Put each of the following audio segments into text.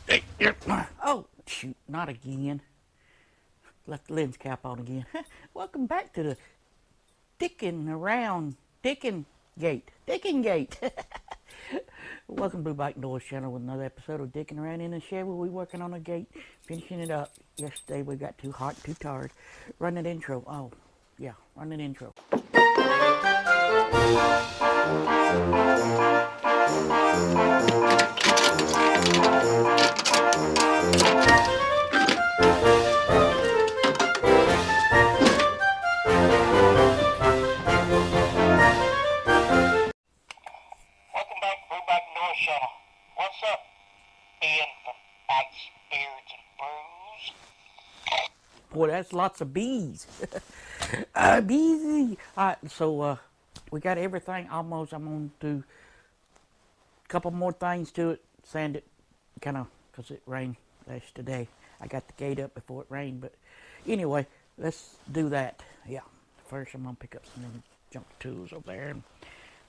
Oh, shoot, not again. Left the lens cap on again. Welcome back to the Dickin Gate. Welcome to Bike Noise Channel with another episode of Dickin' Around in the Shed where we working on a gate, finishing it up. Yesterday we got too hot, too tired. Run that intro. Oh, yeah, run that intro. Welcome back to Bike Noise Channel. What's up, Ian from Ice, Beards, and Brews? Boy, that's lots of bees. Bees. Alright, so we got everything almost. I'm going to do a couple more things to it. Sand it, kind of, because it rained yesterday. I got the gate up before it rained, but anyway, let's do that. Yeah, first I'm going to pick up some junk tools over there and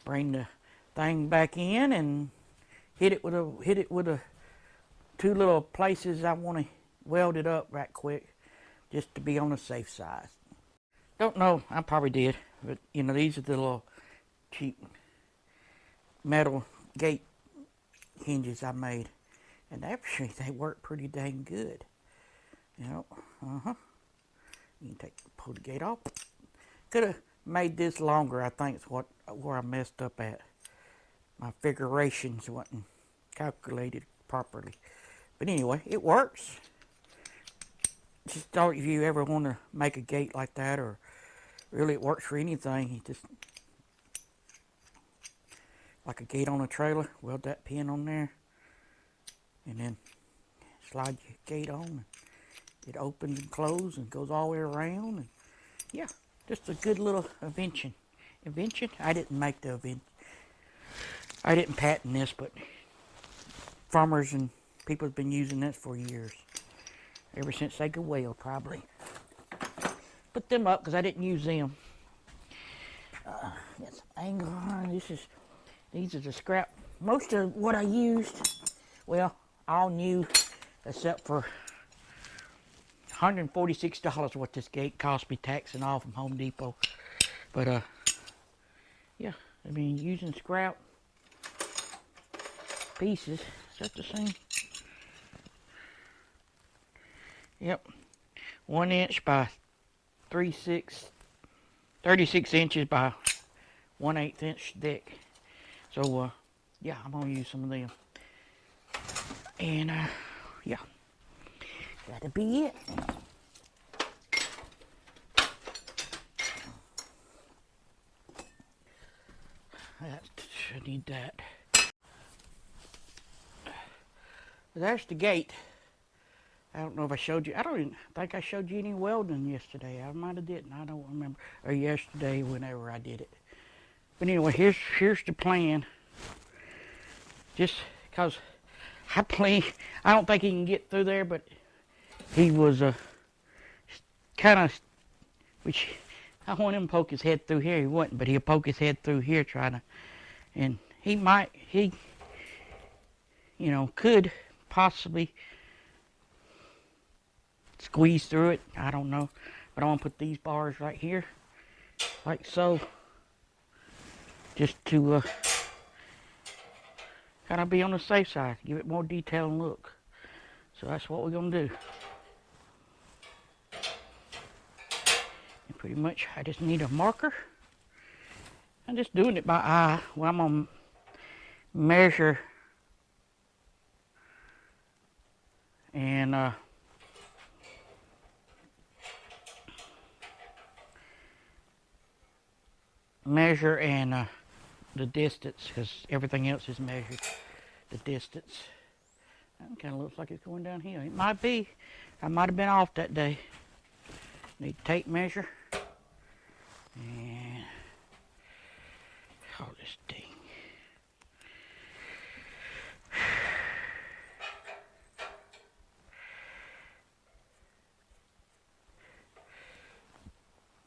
bring the thing back in and hit it with a two little places I want to weld it up right quick, just to be on the safe side. Don't know, I probably did, but you know, these are the little cheap metal gate hinges I made, and actually they work pretty dang good. You know, you can pull the gate off. Could have made this longer. I think it's where I messed up at. My figurations wasn't calculated properly, but anyway, it works. Just don't, if you ever want to make a gate like that, or really it works for anything, you just, like a gate on a trailer, weld that pin on there, and then slide your gate on, and it opens and closes and goes all the way around, and yeah, just a good little invention. I didn't make the invention. I didn't patent this, but farmers and people have been using this for years. Ever since they could weld, probably. Put them up because I didn't use them. Got some angle on. These are the scrap. Most of what I used, well, all new, except for $146 what this gate cost me, tax and all, from Home Depot. But yeah, I mean, using scrap pieces. Is that the same? Yep, 1 inch by 36 inches by 1/8 inch thick. So yeah, I'm gonna use some of them, and yeah, that'll be it. I need that. There's the gate. I don't know if I showed you. I don't even think I showed you any welding yesterday. I might have didn't. I don't remember. Or yesterday, whenever I did it. But anyway, here's the plan. Just because I don't think he can get through there, but he was kind of, which I want him to poke his head through here. He wouldn't, but he'll poke his head through here trying to, and he you know, could possibly squeeze through it. I don't know, but I want to put these bars right here, like so, just to kind of be on the safe side, give it more detail and look. So that's what we're gonna do. And pretty much, I just need a marker. I'm just doing it by eye. Well, I'm gonna measure and the distance, because everything else is measured. The distance. That kind of looks like it's going downhill. It might be. I might have been off that day. Need tape measure. And oh, this thing.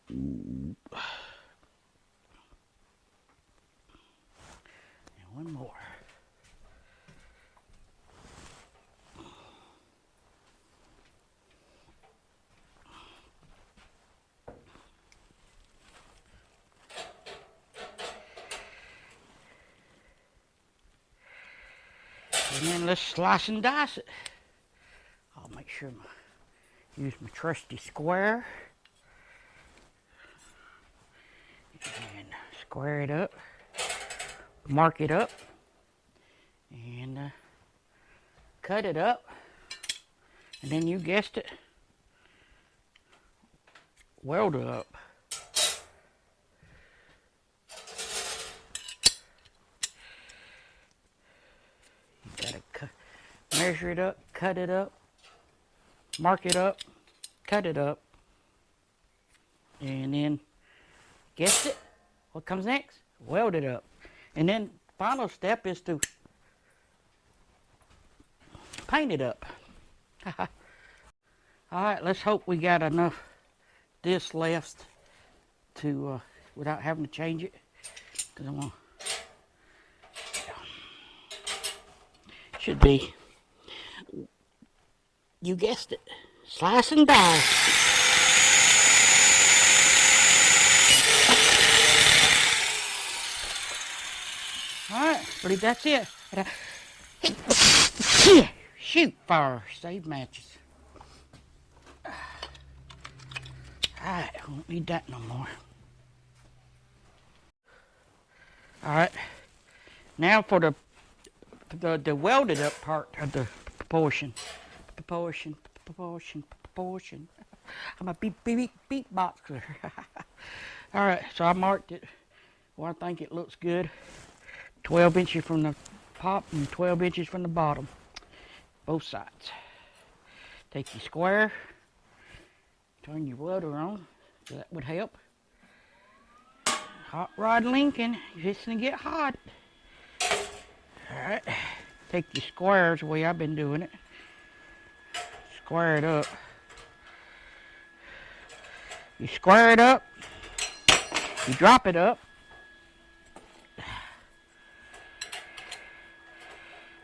And one more. And then let's slice and dice it. I'll make sure use my trusty square. And square it up. Mark it up. And cut it up. And then you guessed it, weld it up. You gotta measure it up, cut it up, mark it up, cut it up, and then guessed it. What comes next? Weld it up. And then final step is to paint it up. Alright, let's hope we got enough disc left to without having to change it. Cause I want should be, you guessed it, slice and dice. Alright, I believe that's it. Shoot, fire, save matches. Alright, won't need that no more. Alright, now for the welded up part of the proportion. I'm a beat boxer. Alright, so I marked it. Well, I think it looks good. 12 inches from the top and 12 inches from the bottom. Both sides. Take your square, turn your welder on, so that would help. Hot rod Lincoln, you're just gonna get hot. Alright, take your squares the way I've been doing it. Square it up. You square it up, you drop it up.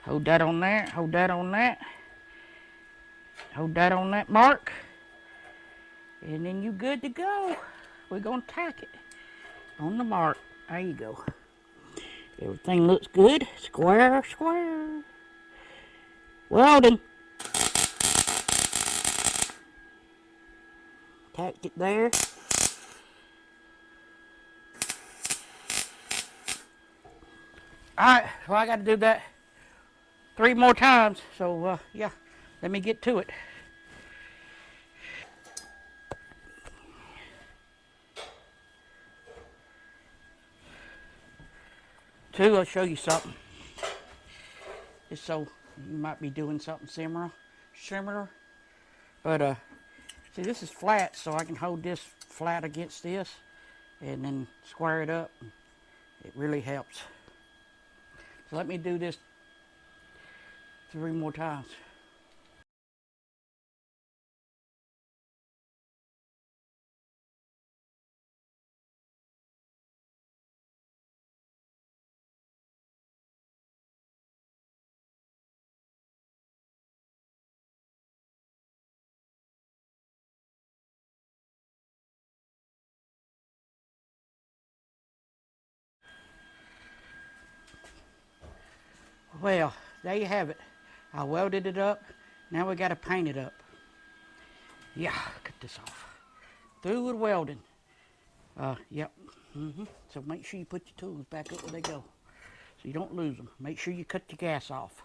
Hold that on there, hold that on that. Hold that on that mark. And then you good to go. We're gonna tack it on the mark. There you go. Everything looks good. Square, square. Welding. Tacked it there. Alright, so I gotta do that 3 more times. So yeah, let me get to it. I'll show you something. Just so you might be doing something similar. But see, this is flat, so I can hold this flat against this and then square it up. It really helps. So let me do this 3 more times. Well, there you have it. I welded it up. Now we got to paint it up. Yeah, cut this off. Through with welding. Yep. So make sure you put your tools back up where they go, so you don't lose them. Make sure you cut your gas off.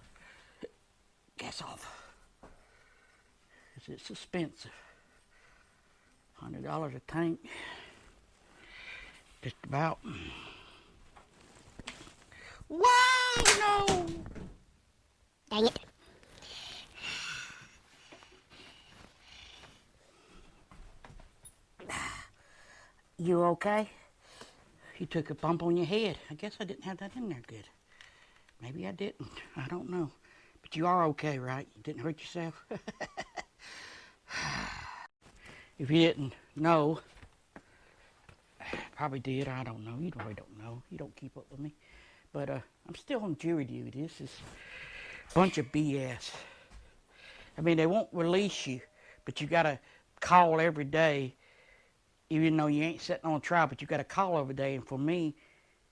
Gas off. 'Cause it's expensive. $100 a tank. Just about. Wow, no! Dang it. You okay? You took a bump on your head. I guess I didn't have that in there good. Maybe I didn't. I don't know. But you are okay, right? You didn't hurt yourself? If you didn't know, probably did. I don't know. You really don't know. You don't keep up with me. But I'm still on jury duty. This is a bunch of BS. I mean, they won't release you, but you got to call every day, even though you ain't sitting on trial, but you got to call every day. And for me,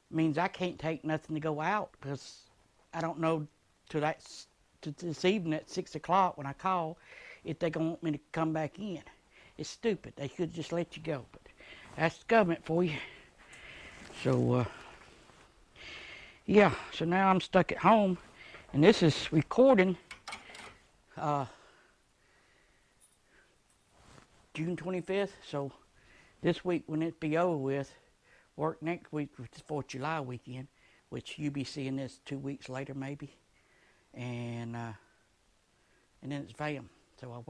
it means I can't take nothing to go out because I don't know to to this evening at 6 o'clock when I call if they're gonna want me to come back in. It's stupid. They could just let you go, but that's the government for you. So yeah. So now I'm stuck at home, and this is recording June 25th. So this week when it be over with, work next week for the 4th of July weekend, which you'll be seeing this 2 weeks later maybe, and then it's VAM. So I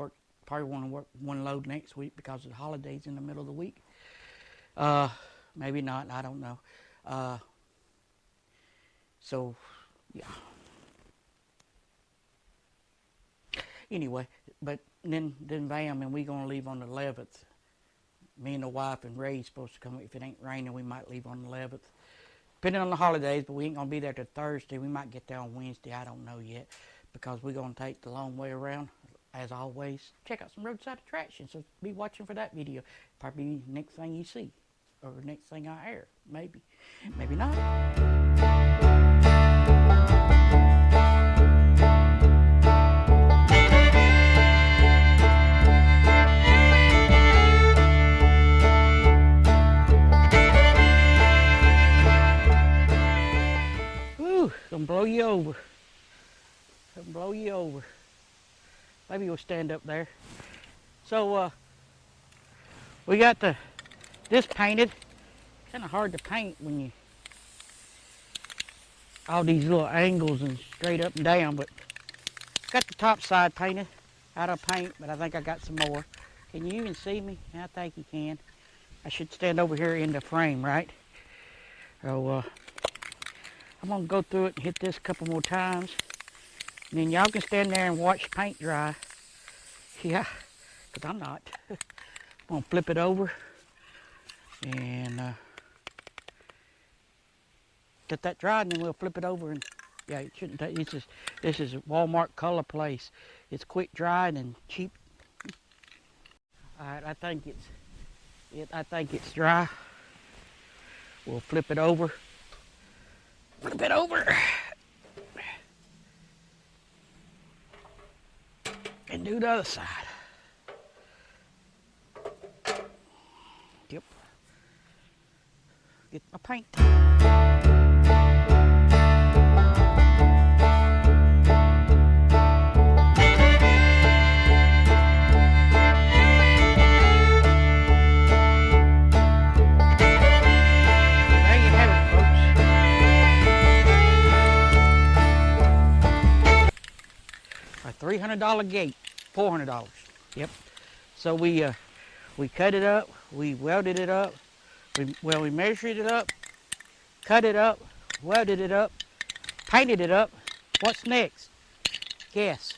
probably want to work one load next week because of the holidays in the middle of the week. Maybe not. I don't know. So yeah. Anyway, but then VAM, and we gonna leave on the 11th. Me and the wife and Ray's supposed to come. If it ain't raining, we might leave on the 11th. Depending on the holidays, but we ain't gonna be there till Thursday. We might get there on Wednesday. I don't know yet, because we're gonna take the long way around. As always, check out some roadside attractions. So be watching for that video. Probably next thing you see, or next thing I air. Maybe, maybe not. Gonna blow you over. Gonna blow you over. Maybe you'll stand up there. So we got this painted. Kind of hard to paint when you all these little angles and straight up and down, but got the top side painted out of paint, but I think I got some more. Can you even see me? I think you can. I should stand over here in the frame, right? So I'm gonna go through it and hit this a couple more times. And then y'all can stand there and watch paint dry. Yeah, because I'm not. I'm gonna flip it over and get that dried, and then we'll flip it over. And yeah, it shouldn't take. This is a Walmart color place. It's quick dried and cheap. All right, I think it's dry. We'll flip it over. Flip it over. And do the other side. Yep. Get my paint. $300 gate, $400. Yep. So we cut it up, we welded it up, we measured it up, cut it up, welded it up, painted it up. What's next? Guess.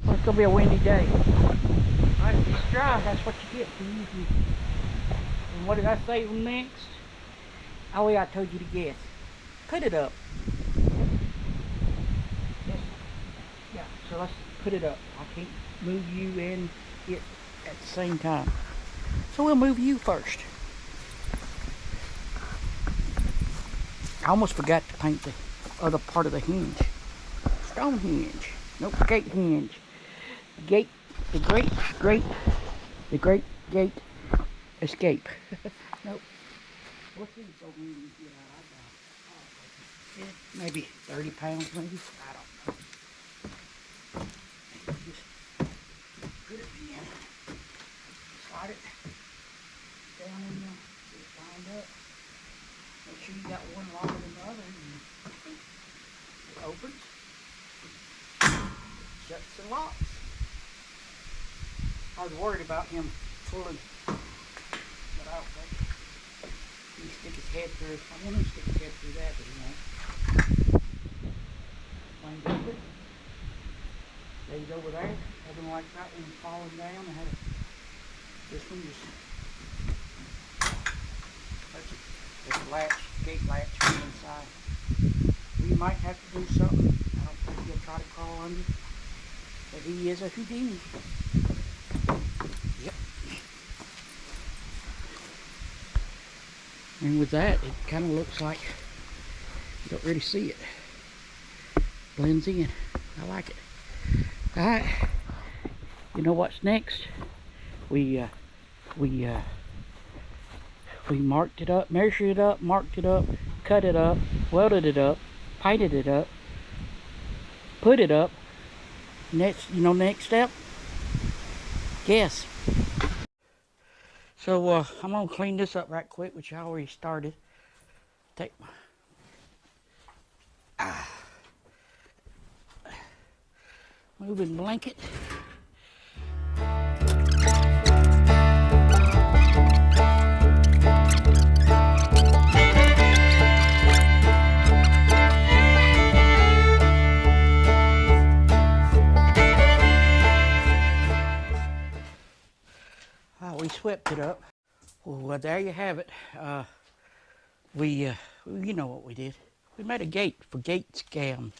Well, it's gonna be a windy day. Alright, if it's dry, that's what you get. And what did I say next? Oh yeah, I told you to guess. Put it up. Yeah, so let's put it up. I can't move you and it at the same time. So we'll move you first. I almost forgot to paint the other part of the hinge. Stone hinge. Nope, gate hinge. The great gate escape. Nope. What's these over here? Yeah, maybe 30 pounds, maybe. I don't know. Just put it in. Slide it down in there. Get it lined up. Make sure you got one longer than the other. It opens. Shuts and locks. I was worried about him pulling, but I don't think he can stick his head through. I want him to stick his head through that, but he won't. Plain open. Lays over there. Having like that one falling down. I had this one just. That's it. This latch, gate latch from the inside. We might have to do something. I don't think he'll try to crawl under. But he is a Houdini. Yep. And with that, it kind of looks like you don't really see it. Blends in. I like it. All right. You know what's next? We marked it up, measured it up, marked it up, cut it up, welded it up, painted it up, put it up. Next, next step? Guess. So I'm gonna clean this up right quick, which I already started. Take my moving blanket. We swept it up. Well, there you have it. You know what we did. We made a gate for gate scam.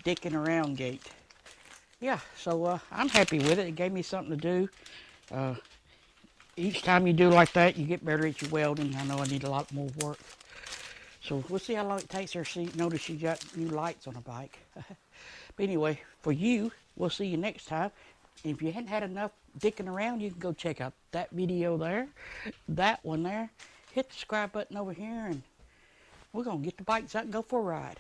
Dickin around gate. Yeah, so I'm happy with it. It gave me something to do. Each time you do like that, you get better at your welding. I know I need a lot more work. So we'll see how long it takes her. See, notice she got new lights on her bike. But anyway, for you, we'll see you next time. If you hadn't had enough dicking around, you can go check out that video there, that one there. Hit the subscribe button over here, and we're going to get the bikes out and go for a ride.